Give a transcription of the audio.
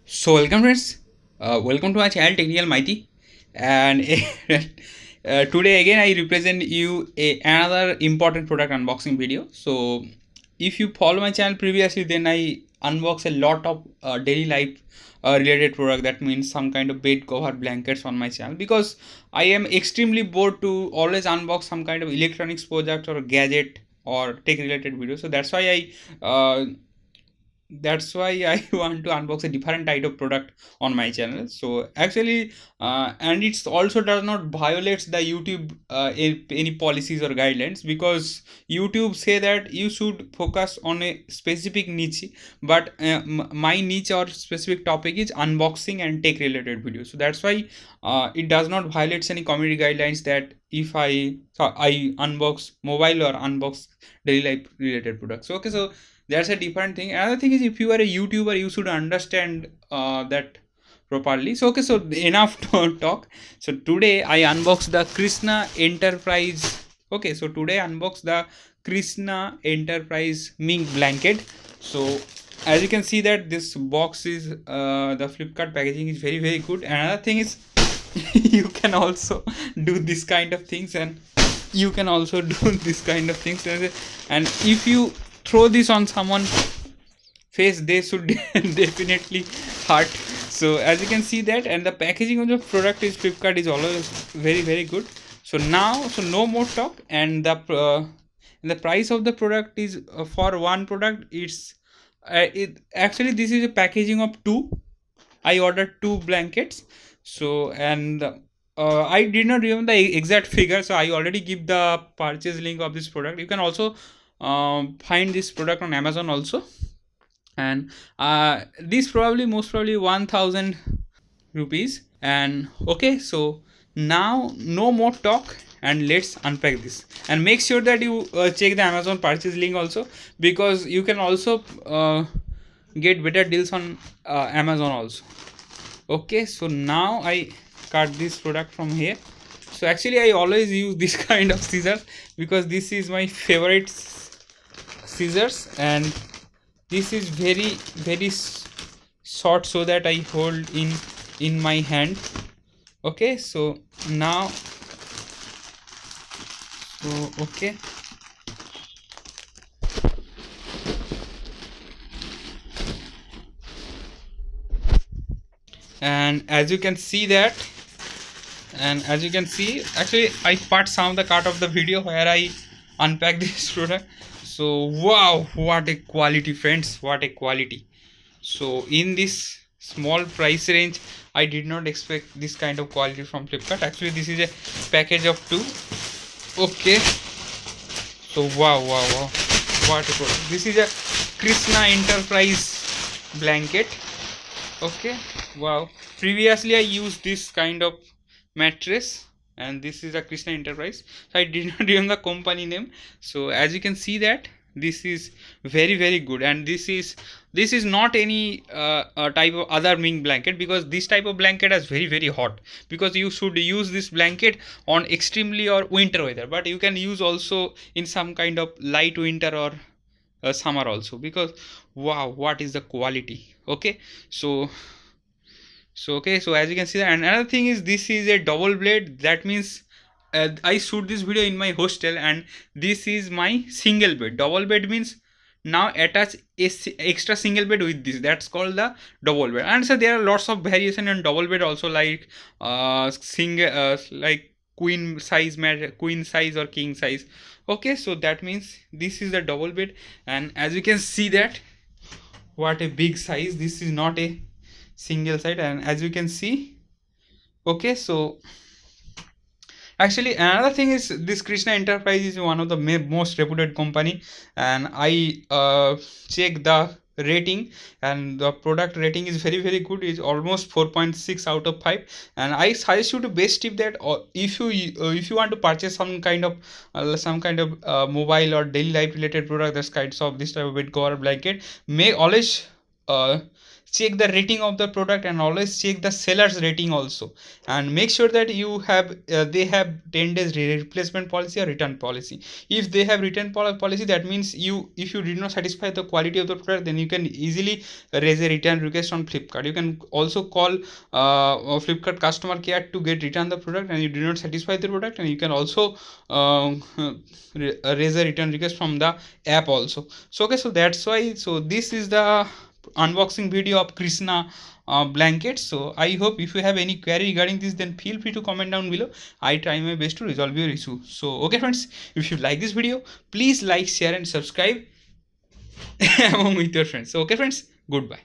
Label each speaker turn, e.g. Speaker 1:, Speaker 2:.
Speaker 1: So welcome friends, welcome to my channel Technical Mighty, and today again I represent you another important product unboxing video. So if you follow my channel previously, then I unbox a lot of daily life related product. That means some kind of bed cover, blankets on my channel, because I am extremely bored to always unbox some kind of electronics product or gadget or tech related video. So that's why I want to unbox a different type of product on my channel. So actually, and it's also does not violates the YouTube any policies or guidelines, because YouTube say that you should focus on a specific niche, but my niche or specific topic is unboxing and tech related videos. So that's why it does not violates any community guidelines that if I unbox mobile or unbox daily life related products. Okay, so that's a different thing. Another thing is, if you are a YouTuber, you should understand that properly. So okay, so enough to talk. So today I unbox the Krishna Enterprise. Okay, so today I unbox the Krishna Enterprise mink blanket. So as you can see that this box is the Flipkart packaging is very good. Another thing is you can also do this kind of things, and you can also do this kind of things, and if you throw this on someone face, they should definitely hurt. So as you can see that, and the packaging of the product is Flipkart is always very good. So now, so no more talk, and the price of the product is for one product, it's it actually, this is a packaging of two. I ordered two blankets. So, and I did not remember the exact figure, so I already give the purchase link of this product. You can also find this product on Amazon also, and this probably most probably 1000 rupees. And okay, so now no more talk, and let's unpack this, and make sure that you check the Amazon purchase link also, because you can also get better deals on Amazon also. Okay, so now I cut this product from here. So actually I always use this kind of scissors, because this is my favorite scissors, and this is very short, so that I hold in my hand. Okay, so now, so okay, and as you can see that, and as you can see, actually I part some of the cut of the video where I unpack this product. So wow, what a quality friends, what a quality. So in this small price range, I did not expect this kind of quality from Flipkart. Actually this is a package of two. Okay, so wow, what a product. This is a Krishna Enterprise blanket. Okay, wow, previously I used this kind of mattress, and this is a Krishna Enterprise, so I did not remember the company name. So as you can see that, this is very good, and this is not any type of other mink blanket, because this type of blanket is very hot, because you should use this blanket on extremely or winter weather, but you can use also in some kind of light winter or summer also, because wow, what is the quality. Okay, so okay, so as you can see that, and another thing is, this is a double blade. That means I shoot this video in my hostel, and this is my single bed. Double bed means now attach extra single bed with this, that's called the double bed. And so there are lots of variation in double bed also, like single like queen size or king size. Okay, so that means this is the double bed, and as you can see that, what a big size. This is not a single side, and as you can see, okay, so actually another thing is, this Krishna Enterprise is one of the most reputed company, and I check the rating, and the product rating is very good. It's almost 4.6 out of 5, and I suggest you to best tip that, if you want to purchase some kind of mobile or daily life related product, that's kinds of this type of bed cover blanket, may always uh, check the rating of the product, and always check the seller's rating also, and make sure that you have they have 10 days replacement policy or return policy. If they have return policy, that means you, if you did not satisfy the quality of the product, then you can easily raise a return request on Flipkart. You can also call Flipkart customer care to get return the product, and you do not satisfy the product, and you can also raise a return request from the app also. So okay, so that's why, so this is the unboxing video of Krishna blankets. So I hope if you have any query regarding this, then feel free to comment down below. I try my best to resolve your issue. So okay friends, if you like this video, please like, share and subscribe along with your friends. So okay friends, goodbye.